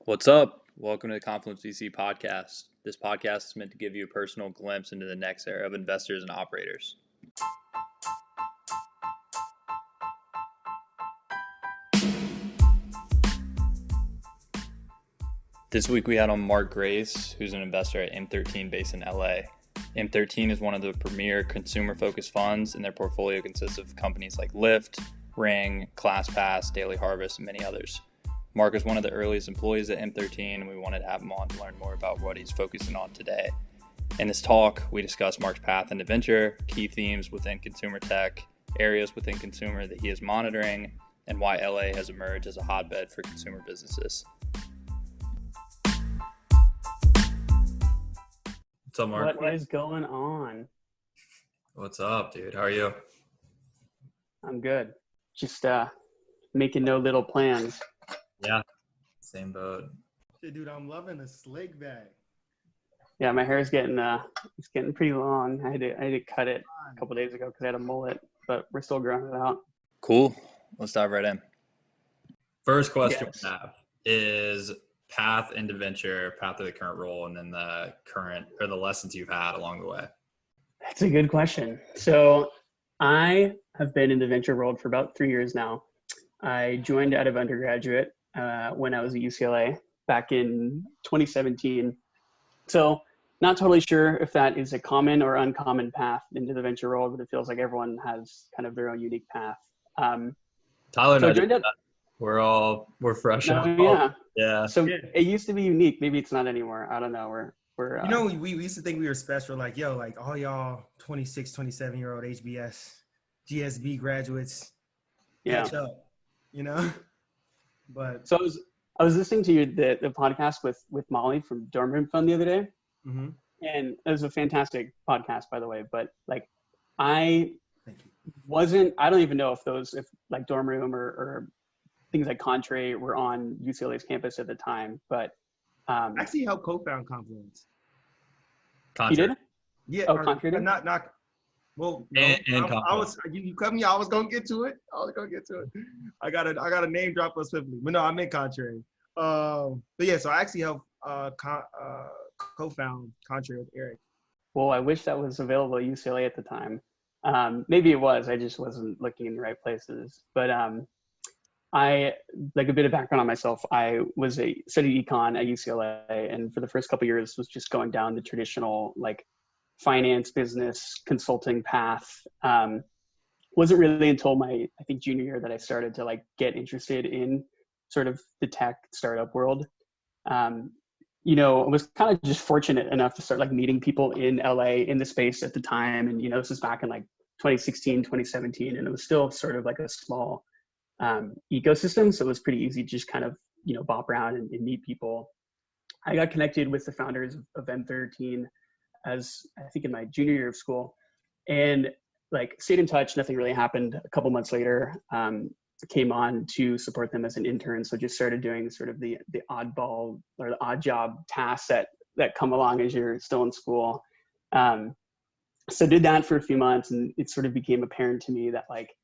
What's up? Welcome to the confluenceVC podcast. This podcast is meant to give you a personal glimpse into the next era of investors and operators. This week we had on Mark Grace, who's an investor at M13 based in LA. M13 is one of the premier consumer-focused funds, and their portfolio consists of companies like Lyft, Ring, ClassPass, Daily Harvest, and many others. Mark is one of the earliest employees at M13, and we wanted to have him on to learn more about what he's focusing on today. In this talk, we discuss Mark's path into venture, key themes within consumer tech, areas within consumer that he is monitoring, and why LA has emerged as a hotbed for consumer businesses. What's up, Mark? What is going on? What's up, dude? How are you? I'm good. Just making no little plans. Yeah, same boat. Hey, dude, I'm loving the slick back. Yeah, my hair is getting pretty long. I had to cut it a couple days ago because I had a mullet, but we're still growing it out. Cool. Let's dive right in. First question Yes. we have is path into venture, path to the current role, and then the current or the lessons you've had along the way. That's a good question. So I have been in the venture world for about 3 years now. I joined out of undergraduate when I was at UCLA back in 2017. So not totally sure if that is a common or uncommon path into the venture world, but it feels like everyone has kind of their own unique path. Tyler and So I I joined did up. that. We're fresh No, out. yeah. Yeah. So Yeah. it used to be unique. Maybe it's not anymore. I don't know. We're You know, we used to think we were special. Like, yo, like all y'all 26, 27-year-old HBS, GSB graduates, yeah. catch up, you know? But, So I was listening to the podcast with Molly from Dorm Room Fund the other day, mhm. and it was a fantastic podcast, by the way. But like, I Thank you. I don't even know if like Dorm Room or things like Contrary were on UCLA's campus at the time, but I actually helped co-found Confluence. he did. Yeah. Oh, or Contrary did? Not. Well, no, And I Confluence. was. You cut me. I was gonna get to it. I got a name drop us swiftly, but no, I meant Contrary. But yeah, so I actually helped co-found Contrary with Eric. Well, I wish that was available at UCLA at the time. Maybe it was. I just wasn't looking in the right places. But I, like, a bit of background on myself. I studied econ at UCLA, and for the first couple of years was just going down the traditional like finance, business, consulting path. Wasn't really until my, I think, junior year that I started to like get interested in sort of the tech startup world. You know, I was kind of just fortunate enough to start like meeting people in LA in the space at the time. And, you know, this was back in like 2016, 2017, and it was still sort of like a small ecosystem. So it was pretty easy to just kind of, you know, bop around and meet people. I got connected with the founders of M13 as I think in my junior year of school, and like stayed in touch. Nothing really happened. A couple months later, came on to support them as an intern. So just started doing sort of the oddball or the odd job tasks that come along as you're still in school. So did that for a few months, and it sort of became apparent to me that like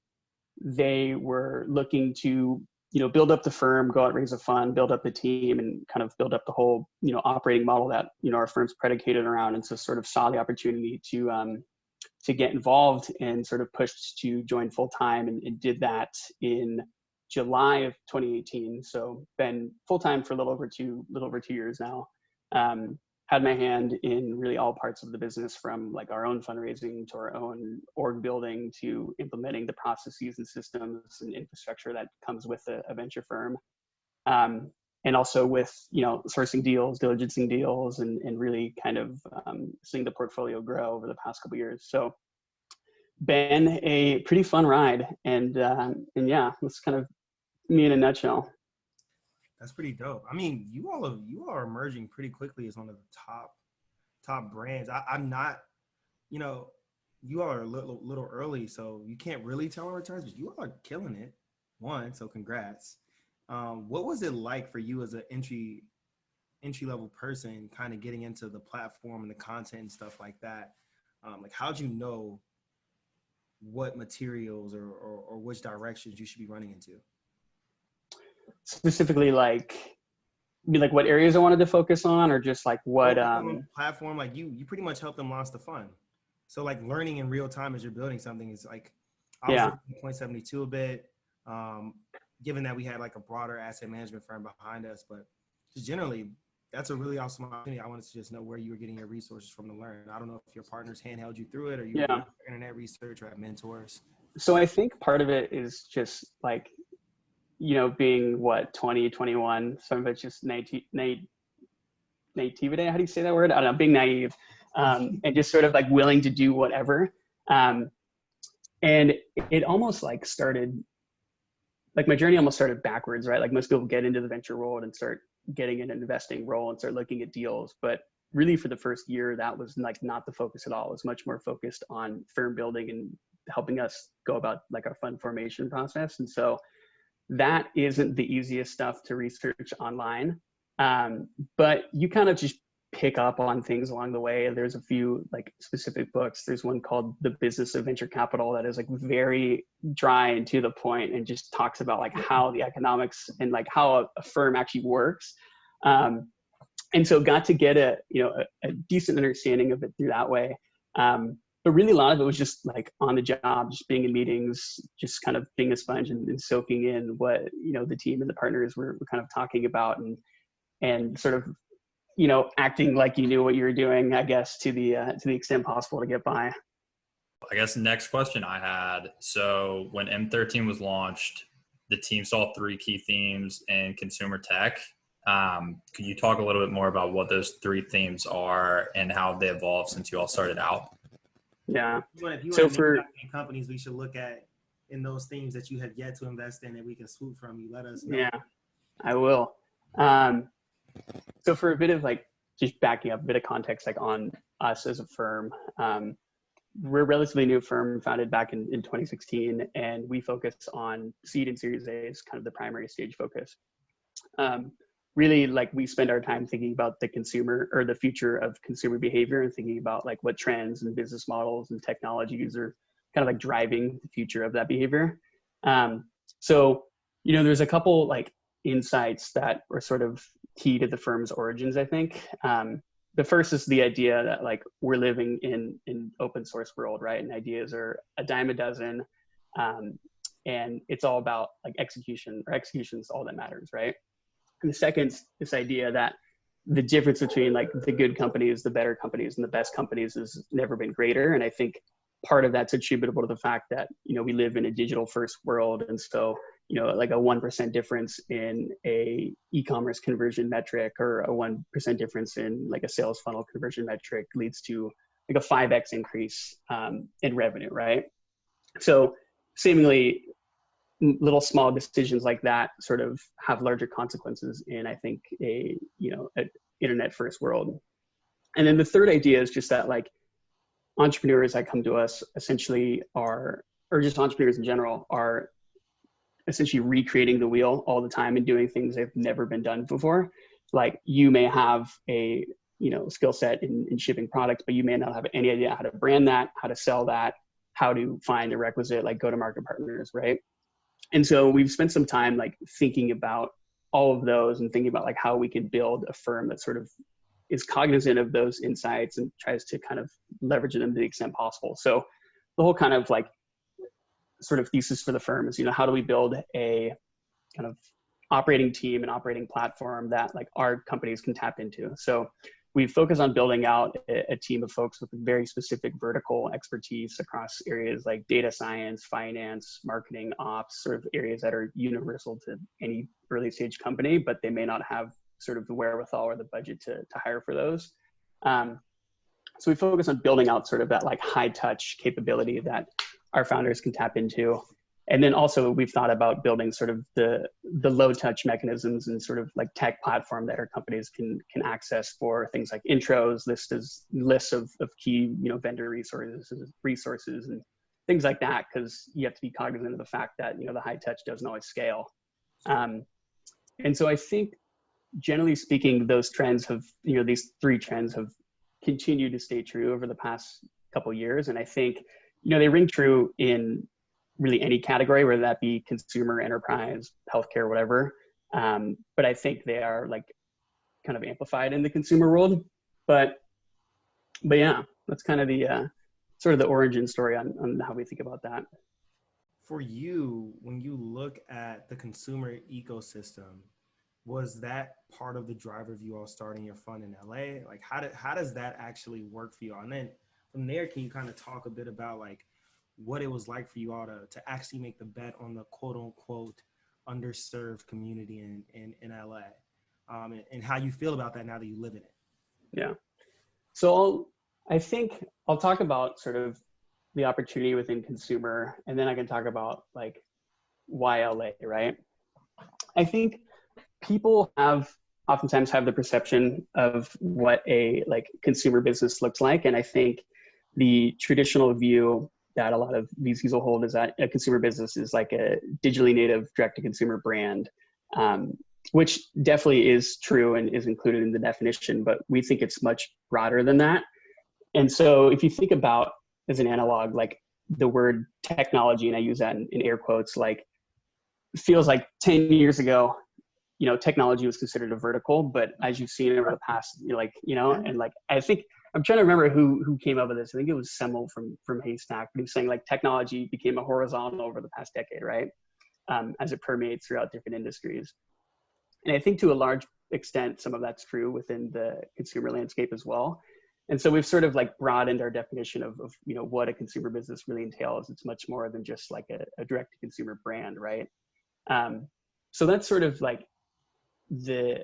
they were looking to, you know, build up the firm, go out, raise a fund, build up the team, and kind of build up the whole, you know, operating model that, you know, our firm's predicated around. And so sort of saw the opportunity to get involved and sort of pushed to join full time, and did that in July of 2018. So been full time for a little over 2 years now. Had my hand in really all parts of the business, from like our own fundraising to our own org building to implementing the processes and systems and infrastructure that comes with a venture firm. And also with, you know, sourcing deals, diligencing deals, and really kind of seeing the portfolio grow over the past couple of years. So been a pretty fun ride, and yeah, that's kind of me in a nutshell. That's pretty dope. I mean, you all are emerging pretty quickly as one of the top brands. I'm not, you know, you all are a little early, so you can't really tell on returns, but you all are killing it. So congrats. What was it like for you as an entry level person, kind of getting into the platform and the content and stuff like that? Like, how'd you know what materials or which directions you should be running into? Specifically, like mean, like what areas I wanted to focus on, or just like what platform, like you pretty much help them launch the fund. So like learning in real time as you're building something is like, I was looking at 0.72 a bit, given that we had like a broader asset management firm behind us, but just generally that's a really awesome opportunity. I wanted to just know where you were getting your resources from to learn. I don't know if your partners handheld you through it, or you did internet research or have mentors. So I think part of it is just like, you know, being what, 20, 21, some of it's just naivete. How do you say that word? I don't know, being naive, and just sort of like willing to do whatever. And it almost like started, like my journey almost started backwards, right? Like most people get into the venture world and start getting in an investing role and start looking at deals. But really for the first year, that was like not the focus at all. It was much more focused on firm building and helping us go about like our fund formation process. And so that isn't the easiest stuff to research online. But you kind of just pick up on things along the way. There's a few like specific books. There's one called The Business of Venture Capital that is like very dry and to the point and just talks about like how the economics and like how a firm actually works. And so got to get a decent understanding of it through that way. But really a lot of it was just like on the job, just being in meetings, just kind of being a sponge and soaking in what, you know, the team and the partners were kind of talking about, and sort of, you know, acting like you knew what you were doing, I guess, to the extent possible to get by. I guess the next question I had, so when M13 was launched, the team saw 3 key themes in consumer tech. Could you talk a little bit more about what those 3 themes are and how they evolved since you all started out? Yeah. If you want to name companies we should look at in those themes that you have yet to invest in that we can swoop from, you let us know. Yeah, I will. So for a bit of like, just backing up a bit of context, like on us as a firm, we're a relatively new firm founded back in 2016, and we focus on seed and series A as kind of the primary stage focus. Really, like we spend our time thinking about the consumer or the future of consumer behavior and thinking about like what trends and business models and technologies are kind of like driving the future of that behavior. So, you know, there's a couple like insights that were sort of key to the firm's origins, I think. The first is the idea that like we're living in open source world, right? And ideas are a dime a dozen. And it's all about like execution, or execution is all that matters, right? And the second, this idea that the difference between like the good companies, the better companies, and the best companies has never been greater. And I think part of that's attributable to the fact that, you know, we live in a digital first world. And so, you know, like a 1% difference in a e-commerce conversion metric or a 1% difference in like a sales funnel conversion metric leads to like a 5x increase in revenue, right? So seemingly little small decisions like that sort of have larger consequences in, I think, an internet first world. And then the third idea is just that like entrepreneurs that come to us essentially are, or just entrepreneurs in general, are essentially recreating the wheel all the time and doing things they've never been done before. Like you may have a, you know, skill set in shipping products, but you may not have any idea how to brand that, how to sell that, how to find the requisite like go-to-market partners, right? And so we've spent some time like thinking about all of those and thinking about like how we can build a firm that sort of is cognizant of those insights and tries to kind of leverage them to the extent possible. So the whole kind of like sort of thesis for the firm is, you know, how do we build a kind of operating team and operating platform that like our companies can tap into? So we focus on building out a team of folks with very specific vertical expertise across areas like data science, finance, marketing, ops, sort of areas that are universal to any early stage company, but they may not have sort of the wherewithal or the budget to hire for those. So we focus on building out sort of that like high touch capability that our founders can tap into. And then also we've thought about building sort of the low touch mechanisms and sort of like tech platform that our companies can access for things like intros, lists of key, you know, vendor resources and things like that, because you have to be cognizant of the fact that, you know, the high touch doesn't always scale. And so I think generally speaking, those trends have, you know, these 3 trends have continued to stay true over the past couple of years. And I think, you know, they ring true in really any category, whether that be consumer, enterprise, healthcare, whatever. But I think they are like kind of amplified in the consumer world. But yeah, that's kind of the sort of the origin story on how we think about that. For you, when you look at the consumer ecosystem, was that part of the driver of you all starting your fund in LA? Like, how does that actually work for you all? And then from there, can you kind of talk a bit about like what it was like for you all to actually make the bet on the quote unquote underserved community in LA, and how you feel about that now that you live in it? Yeah. So I think I'll talk about sort of the opportunity within consumer, and then I can talk about like why LA, right? I think people oftentimes have the perception of what a like consumer business looks like. And I think the traditional view that a lot of VCs will hold is that a consumer business is like a digitally native direct-to-consumer brand, which definitely is true and is included in the definition, but we think it's much broader than that. And so if you think about, as an analog, like the word technology, and I use that in air quotes, like feels like 10 years ago, technology was considered a vertical, but as you've seen over the past, and like, I think, I'm trying to remember who came up with this. I think it was Semmel from Haystack. He was saying like technology became a horizontal over the past decade, right? As it permeates throughout different industries. And I think to a large extent, some of that's true within the consumer landscape as well. And so we've sort of like broadened our definition of what a consumer business really entails. It's much more than just like a direct to consumer brand, right? So that's sort of like the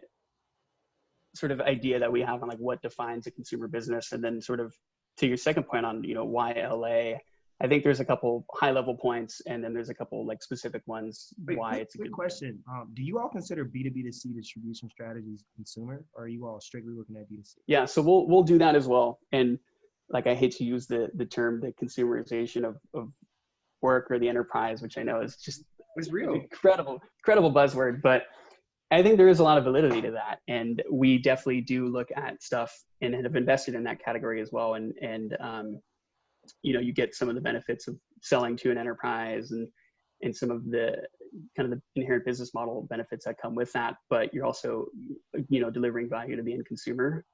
sort of idea that we have on like what defines a consumer business. And then sort of to your second point on, why LA, I think there's a couple high level points, and then there's a couple like specific ones. Why it's a good question. Do you all consider B2B2C distribution strategies consumer, or are you all strictly looking at B2C? Yeah, so we'll do that as well. And like, I hate to use the term, the consumerization of work or the enterprise, which I know is just it's real incredible buzzword, but I think there is a lot of validity to that. And we definitely do look at stuff and have invested in that category as well. And you get some of the benefits of selling to an enterprise and some of the kind of the inherent business model benefits that come with that. But you're also, delivering value to the end consumer,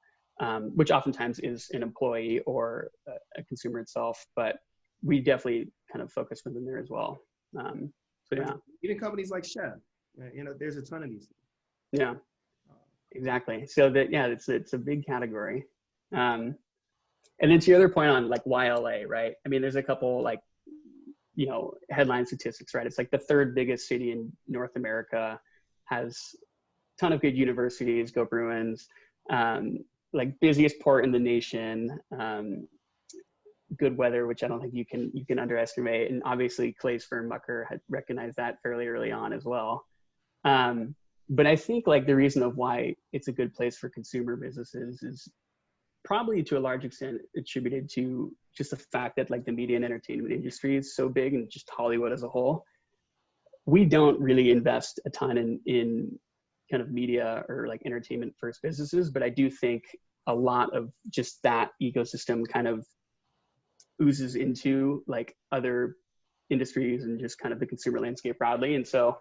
which oftentimes is an employee or a consumer itself. But we definitely kind of focus within there as well. So yeah. Even companies like Chef, there's a ton of these things. Yeah, exactly. So it's a big category. And then to your other point on like why LA, right? I mean, there's a couple like, headline statistics, right? It's like the third biggest city in North America, has a ton of good universities, go Bruins, like busiest port in the nation, good weather, which I don't think you can underestimate. And obviously Clay's firm Mucker had recognized that fairly early on as well. But I think like the reason of why it's a good place for consumer businesses is probably to a large extent attributed to just the fact that like the media and entertainment industry is so big, and just Hollywood as a whole. We don't really invest a ton in kind of media or like entertainment first businesses, but I do think a lot of just that ecosystem kind of oozes into like other industries and just kind of the consumer landscape broadly. And so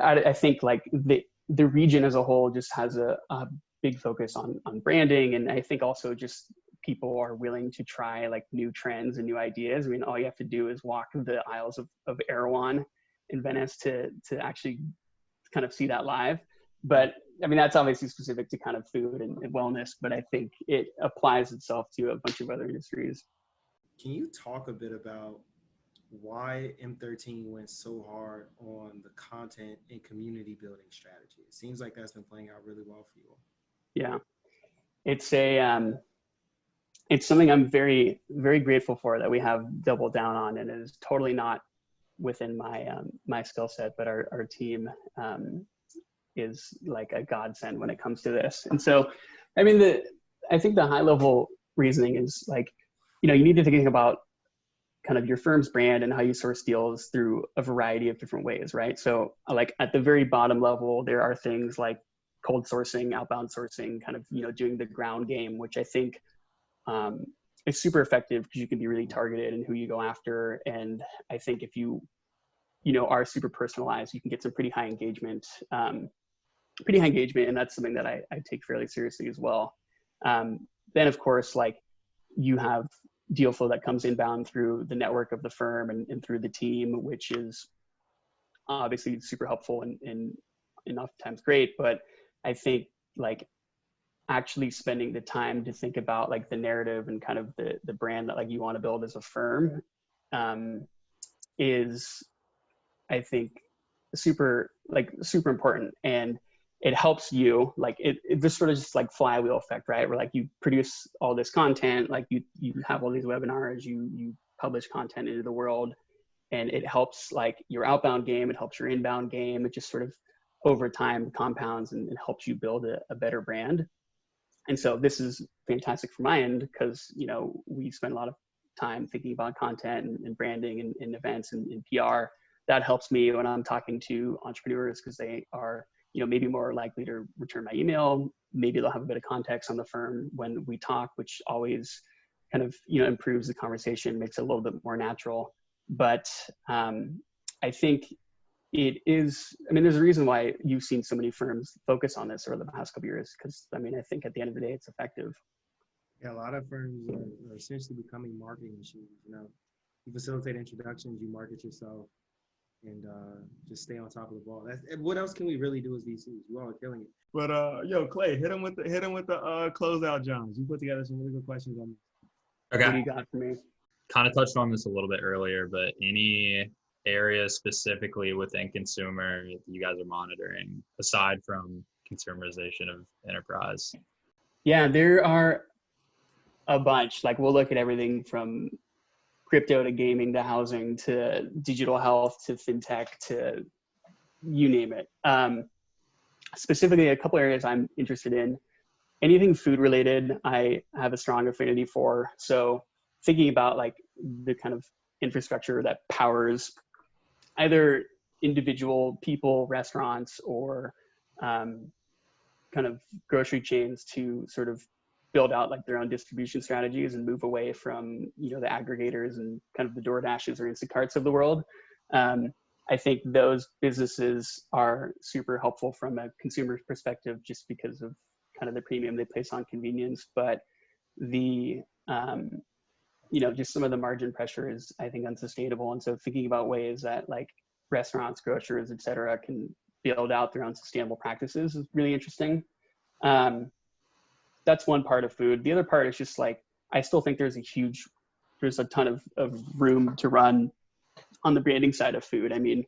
I think like the region as a whole just has a big focus on branding. And I think also just people are willing to try like new trends and new ideas. I mean, all you have to do is walk the aisles of Erewhon in Venice to actually kind of see that live. But I mean, that's obviously specific to kind of food and wellness, but I think it applies itself to a bunch of other industries. Can you talk a bit about why M13 went so hard on the content and community building strategy? It seems like that's been playing out really well for you all. Yeah, it's something I'm very, very grateful for that we have doubled down on, and it is totally not within my skill set, but our team is like a godsend when it comes to this. And so, I mean, I think the high level reasoning is like, you need to think about kind of your firm's brand and how you source deals through a variety of different ways, right? So like at the very bottom level, there are things like cold sourcing, outbound sourcing, kind of, doing the ground game, which I think is super effective because you can be really targeted in who you go after. And I think if you are super personalized, you can get some pretty high engagement pretty high engagement, and that's something that I take fairly seriously as well. Then of course, like you have deal flow that comes inbound through the network of the firm and through the team, which is obviously super helpful and oftentimes great. But I think like actually spending the time to think about like the narrative and kind of the brand that like you want to build as a firm is, I think, super important. And it helps you, like it just sort of just like flywheel effect, right? Where like you produce all this content, like you have all these webinars, you publish content into the world, and it helps like your outbound game, it helps your inbound game. It just sort of over time compounds and helps you build a better brand. And so this is fantastic from my end because, you know, we spend a lot of time thinking about content and branding and events and PR. That helps me when I'm talking to entrepreneurs because they are, you know, maybe more likely to return my email. Maybe they'll have a bit of context on the firm when we talk, which always kind of, you know, improves the conversation, makes it a little bit more natural. But I think it is, I mean, there's a reason why you've seen so many firms focus on this over the past couple of years, because I mean, I think at the end of the day, it's effective. Yeah, a lot of firms are essentially becoming marketing machines. You know, you facilitate introductions, you market yourself, and just stay on top of the ball. What else can we really do as VCs? You all are killing it. But yo, Clay, hit him with the closeout, Johns. You put together some really good questions on this. Okay. What do you got for me? Kind of touched on this a little bit earlier, but any areas specifically within consumer that you guys are monitoring aside from consumerization of enterprise? Yeah, there are a bunch. Like we'll look at everything from crypto to gaming to housing to digital health to fintech to you name it. Specifically, a couple areas I'm interested in. Anything food related, I have a strong affinity for. So thinking about like the kind of infrastructure that powers either individual people, restaurants, or kind of grocery chains to sort of build out like their own distribution strategies and move away from, you know, the aggregators and kind of the DoorDashes or Instacarts of the world. I think those businesses are super helpful from a consumer perspective just because of kind of the premium they place on convenience. But the, you know, just some of the margin pressure is, I think, unsustainable. And so thinking about ways that like restaurants, grocers, et cetera, can build out their own sustainable practices is really interesting. That's one part of food. The other part is just like, I still think there's a ton of room to run on the branding side of food. I mean,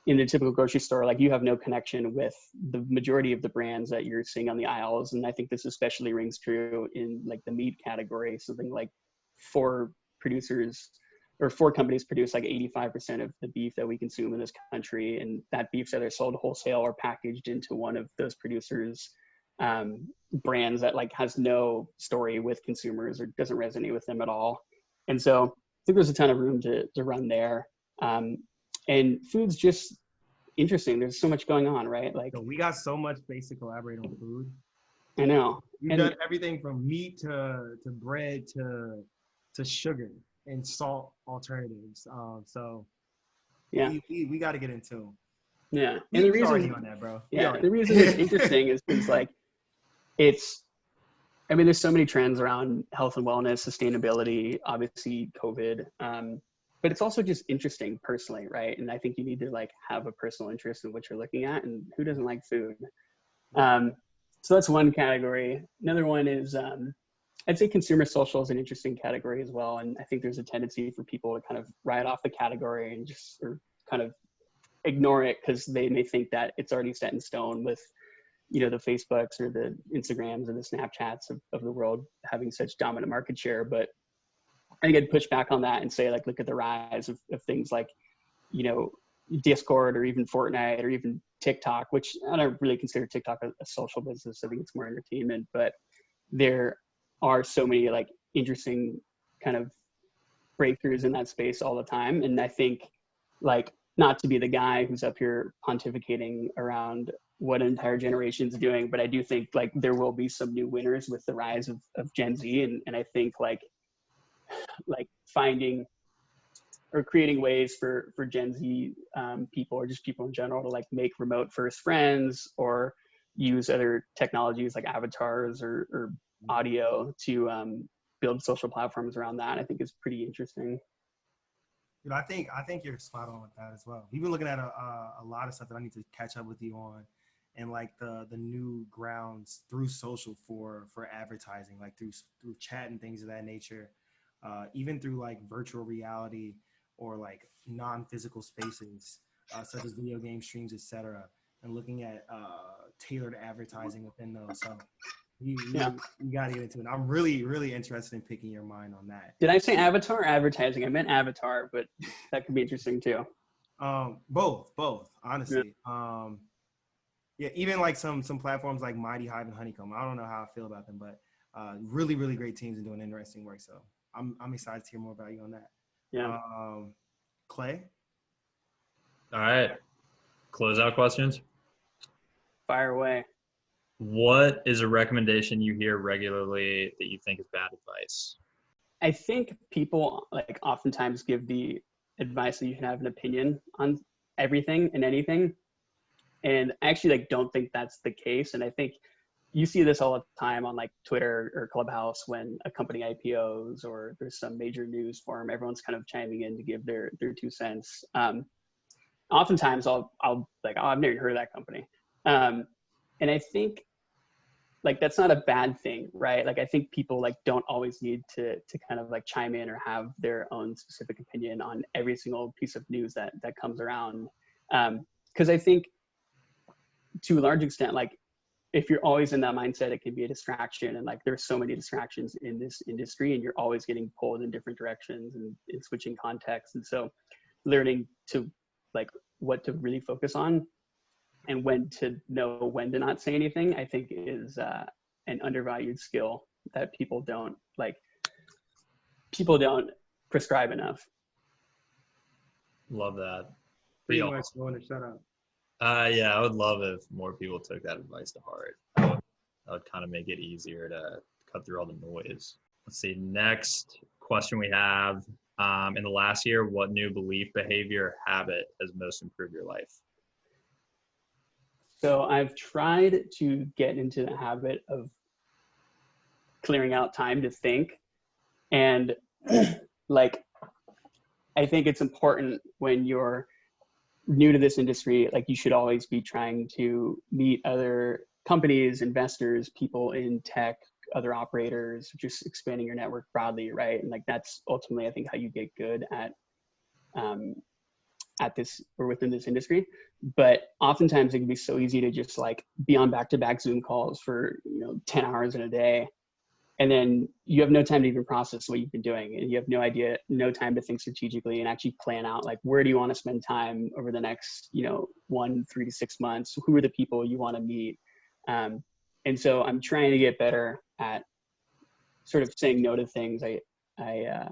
in the typical grocery store, like you have no connection with the majority of the brands that you're seeing on the aisles. And I think this especially rings true in like the meat category. Something like four companies produce like 85% of the beef that we consume in this country. And that beef's either sold wholesale or packaged into one of those producers' brands that like has no story with consumers or doesn't resonate with them at all. And so I think there's a ton of room to run there. And food's just interesting. There's so much going on, right? Like, so we got so much space to collaborate on food. I know. We've done everything from meat to bread to sugar and salt alternatives. So yeah, we got to get into. Yeah, and the reason already on that, bro. Yeah, the reason it's interesting is because like I mean, there's so many trends around health and wellness, sustainability, obviously COVID. But it's also just interesting personally, right? And I think you need to like have a personal interest in what you're looking at, and who doesn't like food? So that's one category. Another one is, I'd say consumer social is an interesting category as well. And I think there's a tendency for people to kind of write off the category and just or kind of ignore it because they may think that it's already set in stone with, you know, the Facebooks or the Instagrams or the Snapchats of the world having such dominant market share. But I think I'd push back on that and say, like, look at the rise of things like, you know, Discord or even Fortnite or even TikTok, which I don't really consider TikTok a social business. I think it's more entertainment, but there are so many like interesting kind of breakthroughs in that space all the time. And I think like, not to be the guy who's up here pontificating around what an entire generation's doing, but I do think like there will be some new winners with the rise of Gen Z. And I think like finding or creating ways for Gen Z people or just people in general to like make remote first friends or use other technologies like avatars or audio to build social platforms around that, I think is pretty interesting. You know, I think you're spot on with that as well. We've been looking at a lot of stuff that I need to catch up with you on, and like the new grounds through social for advertising, like through chat and things of that nature, even through like virtual reality or like non-physical spaces such as video game streams, etc., and looking at tailored advertising within those. So you got to get into it. I'm really interested in picking your mind on that. Did I say avatar or advertising? I meant avatar, but that could be interesting too. Both, honestly. Yeah, even like some platforms like Mighty Hive and Honeycomb. I don't know how I feel about them, but really great teams and doing interesting work. So I'm excited to hear more about you on that. Yeah. Clay? All right. Closeout questions. Fire away. What is a recommendation you hear regularly that you think is bad advice? I think people like oftentimes give the advice that you can have an opinion on everything and anything. And I actually like don't think that's the case. And I think you see this all the time on like Twitter or Clubhouse when a company IPOs or there's some major news forum, everyone's kind of chiming in to give their 2 cents. Oftentimes I'll like, oh, I've never heard of that company. And I think like that's not a bad thing, right? Like I think people like don't always need to kind of like chime in or have their own specific opinion on every single piece of news that comes around. Because I think to a large extent, like if you're always in that mindset, it can be a distraction. And like there's so many distractions in this industry and you're always getting pulled in different directions and switching contexts. And so learning to like what to really focus on and when to know when to not say anything, I think is an undervalued skill that people don't prescribe enough. Love that. Pretty much going to shut up. Yeah, I would love if more people took that advice to heart. That would kind of make it easier to cut through all the noise. Let's see. Next question we have. In the last year, what new belief, behavior, habit has most improved your life? So I've tried to get into the habit of clearing out time to think. And like, I think it's important when you're new to this industry, like you should always be trying to meet other companies, investors, people in tech, other operators, just expanding your network broadly, right? And like that's ultimately, I think, how you get good at this or within this industry. But oftentimes it can be so easy to just like be on back-to-back Zoom calls for 10 hours in a day, and then you have no time to even process what you've been doing, and you have no time to think strategically and actually plan out like where do you want to spend time over the next 1, 3 to 6 months. Who are the people you want to meet? And so I'm trying to get better at sort of saying no to things I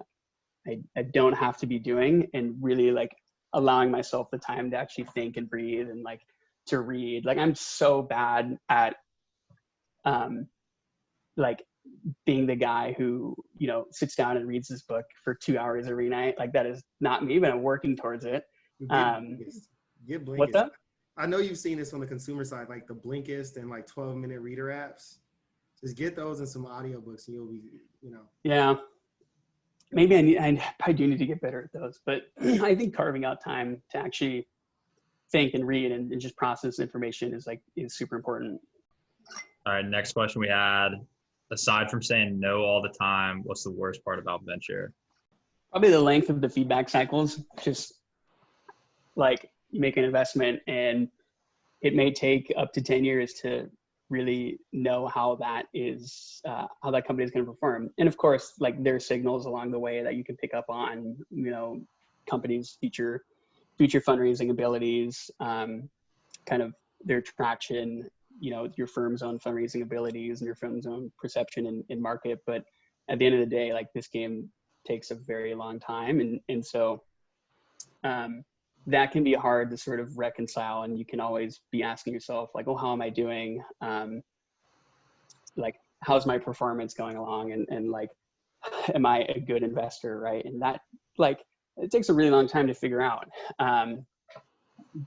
don't have to be doing, and really like allowing myself the time to actually think and breathe and like to read. Like I'm so bad at like being the guy who sits down and reads this book for 2 hours every night. Like that is not me, but I'm working towards it. Get Blinkist. What's up? I know you've seen this on the consumer side, like the Blinkist and like 12-minute reader apps. Just get those and some audiobooks and you'll be, Yeah. Maybe I probably do need to get better at those, but I think carving out time to actually think and read and just process information is super important. All right. Next question we had, aside from saying no all the time, what's the worst part about venture? Probably the length of the feedback cycles. Just like you make an investment and it may take up to 10 years to really know how that company is going to perform. And of course, like there are signals along the way that you can pick up on, companies' future fundraising abilities, kind of their traction, your firm's own fundraising abilities and your firm's own perception in market. But at the end of the day, like this game takes a very long time. And so that can be hard to sort of reconcile, and you can always be asking yourself like, oh, how am I doing? Like, how's my performance going along? And like, am I a good investor? Right. And that like, it takes a really long time to figure out.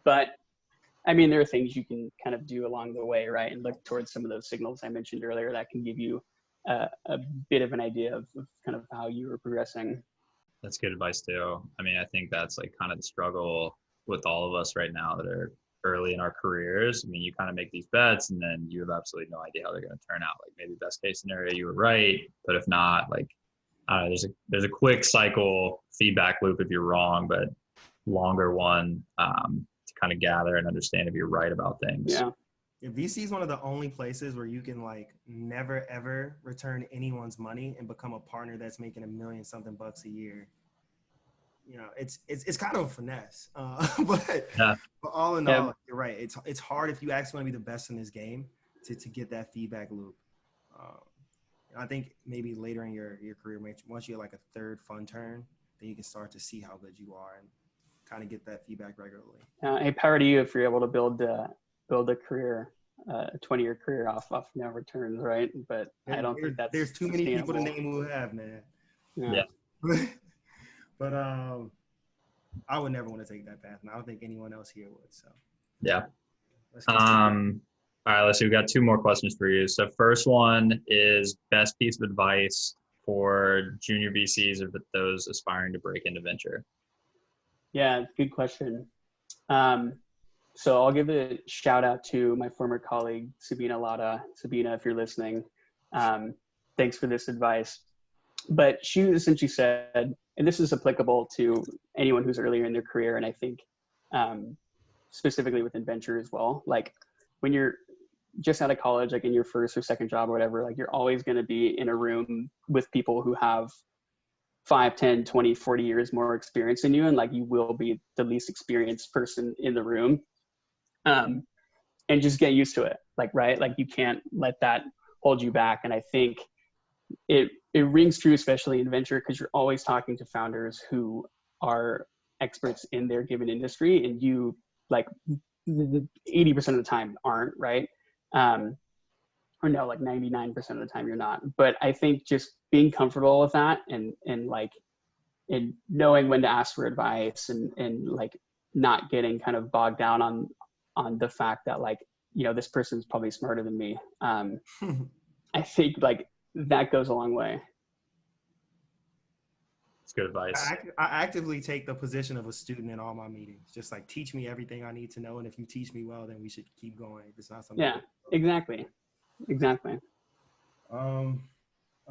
But I mean, there are things you can kind of do along the way, right? And look towards some of those signals I mentioned earlier that can give you a bit of an idea of kind of how you were progressing. That's good advice too. I mean, I think that's like kind of the struggle with all of us right now that are early in our careers. I mean, you kind of make these bets and then you have absolutely no idea how they're going to turn out. Like maybe best case scenario, you were right, but if not, like there's a quick cycle feedback loop if you're wrong, but longer one to kind of gather and understand if you're right about things. Yeah. VC is one of the only places where you can like never ever return anyone's money and become a partner that's making $1 million something bucks a year. You know, it's kind of a finesse, but all in all, you're right. It's hard if you actually want to be the best in this game to get that feedback loop. I think maybe later in your career, once you get like a third fund turn, then you can start to see how good you are and kind of get that feedback regularly. Hey, power to you if you're able to build a career, a 20-year career off no returns, right? But I don't think there's too many people to name who have, man. Yeah. But I would never want to take that path, and I don't think anyone else here would. So yeah. All right, let's see. We've got 2 more questions for you. So first one is best piece of advice for junior VCs or those aspiring to break into venture. Yeah, good question. So I'll give a shout out to my former colleague, Sabina Lada. Sabina, if you're listening, thanks for this advice. But she essentially said, and this is applicable to anyone who's earlier in their career, and I think specifically within venture as well, like when you're just out of college, like in your first or second job or whatever, like you're always going to be in a room with people who have 5, 10, 20, 40 years more experience than you, and like you will be the least experienced person in the room. And just get used to it, like, right? Like you can't let that hold you back. And I think it rings true, especially in venture, because you're always talking to founders who are experts in their given industry, and you like 80% of the time aren't, right? Or no, like 99% of the time you're not. But I think just being comfortable with that and knowing when to ask for advice and like not getting kind of bogged down on the fact that like, you know, this person's probably smarter than me. I think like that goes a long way. It's good advice. I actively take the position of a student in all my meetings. Just like teach me everything I need to know, and if you teach me well, then we should keep going. If it's not something. Yeah, exactly.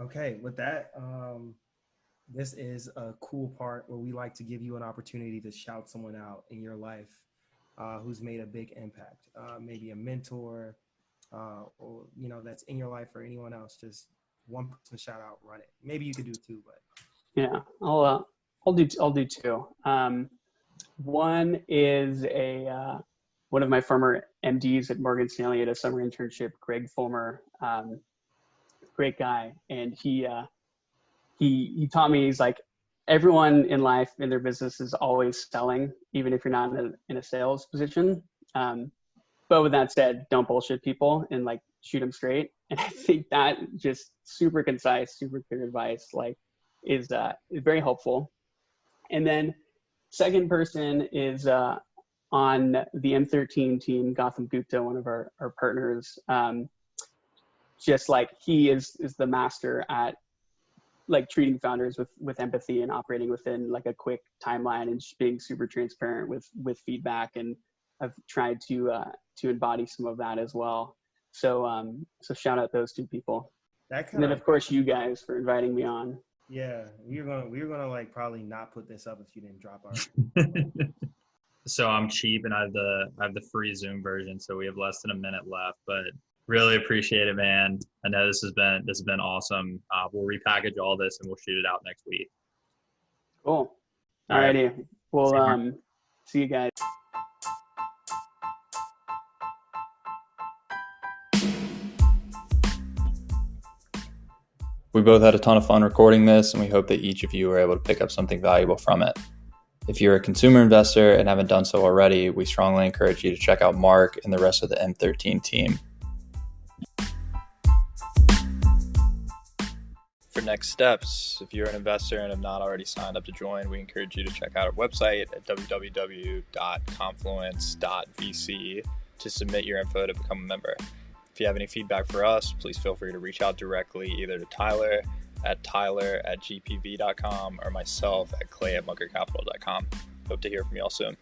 Okay, with that, this is a cool part where we like to give you an opportunity to shout someone out in your life who's made a big impact. Maybe a mentor, or you know, that's in your life, or anyone else. Just one person shout out, run it. Maybe you could do 2, but yeah, I'll do 2. One is one of my former MDs at Morgan Stanley at a summer internship, Greg Fulmer, great guy. And he taught me, he's like, everyone in life in their business is always selling, even if you're not in a sales position. But with that said, don't bullshit people and like shoot them straight. And I think that just super concise, super clear advice, like is very helpful. And then second person is on the M13 team, Gautam Gupta, one of our partners. Just like he is the master at like treating founders with empathy and operating within like a quick timeline and just being super transparent with feedback. And I've tried to embody some of that as well. So shout out those 2 people. And then of course you guys for inviting me on. Yeah, we were gonna like probably not put this up if you didn't drop our. So I'm cheap and I have the free Zoom version, so we have less than a minute left. But really appreciate it, man. I know this has been awesome. We'll repackage all this and we'll shoot it out next week. Cool. Alrighty. We'll see you guys. We both had a ton of fun recording this, and we hope that each of you were able to pick up something valuable from it. If you're a consumer investor and haven't done so already, we strongly encourage you to check out Mark and the rest of the M13 team. For next steps. If you're an investor and have not already signed up to join, we encourage you to check out our website at www.confluence.vc to submit your info to become a member. If you have any feedback for us, please feel free to reach out directly either to Tyler at gpv.com or myself at clay@munkercapital.com. Hope to hear from you all soon.